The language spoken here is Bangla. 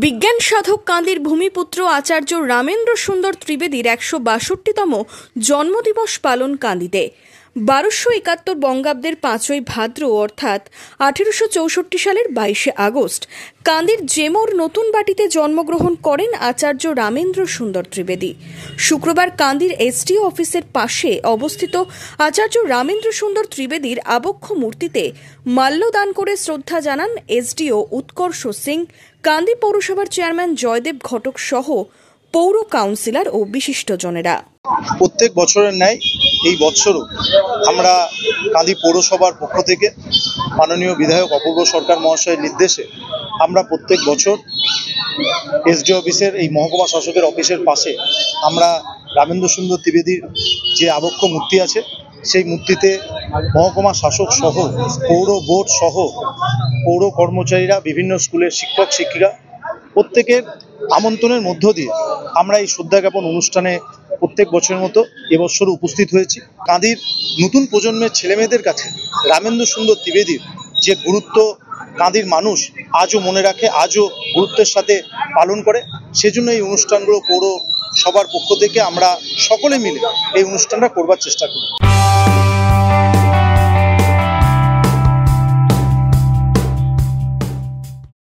বিজ্ঞান সাধক কান্দির ভূমিপুত্র আচার্য রামেন্দ্র সুন্দর ত্রিবেদীর ১৬২তম জন্মদিবস পালন কান্দিতে। ১২৭১ বঙ্গাব্দের ৫ই ভাদ্র অর্থাৎ ১৮৬৪ সালের ২২শে আগস্ট কান্দির জেমোর নতুন বাটিতে জন্মগ্রহণ করেন আচার্য রামেন্দ্র সুন্দর ত্রিবেদী। শুক্রবার কান্দির এসডিও অফিসের পাশে অবস্থিত আচার্য রামেন্দ্র সুন্দর ত্রিবেদীর আবক্ষ মূর্তিতে মাল্যদান করে শ্রদ্ধা জানান এসডিও উৎকর্ষ সিং, কান্দি পৌরসভার চেয়ারম্যান জয়দেব ঘটক সহ পৌর কাউন্সিলর ও বিশিষ্টজনেরা। প্রত্যেক বছরের ন্যায় এই বছরও আমরা কান্দি পৌরসভার পক্ষ থেকে মাননীয় বিধায়ক অপূর্ব সরকার মহাশয়ের নির্দেশে আমরা প্রত্যেক বছর এসডিও অফিসের এই মহকুমা শাসকের অফিসের পাশে আমরা রামেন্দ্র সুন্দর ত্রিবেদীর যে আবক্ষ মূর্তি আছে সেই মূর্তিতে মহকুমা শাসক সহ পৌর বোর্ড সহ পৌর কর্মচারীরা, বিভিন্ন স্কুলের শিক্ষক শিক্ষিকা প্রত্যেকের আমন্ত্রণের মধ্য দিয়ে আমরা এই শ্রদ্ধা জ্ঞাপন অনুষ্ঠানে প্রত্যেক বছরের মতো এবছর উপস্থিত হয়েছি। কান্দির নতুন প্রজন্মের ছেলেমেয়েদের কাছে রামেন্দ্র সুন্দর ত্রিবেদীর যে গুরুত্ব কান্দির মানুষ আজও মনে রাখে, আজও গুরুত্বের সাথে পালন করে। সেজন্য এই অনুষ্ঠানগুলো পৌর সবার পক্ষ থেকে আমরা সকলে মিলে এই অনুষ্ঠানটা করবার চেষ্টা করি।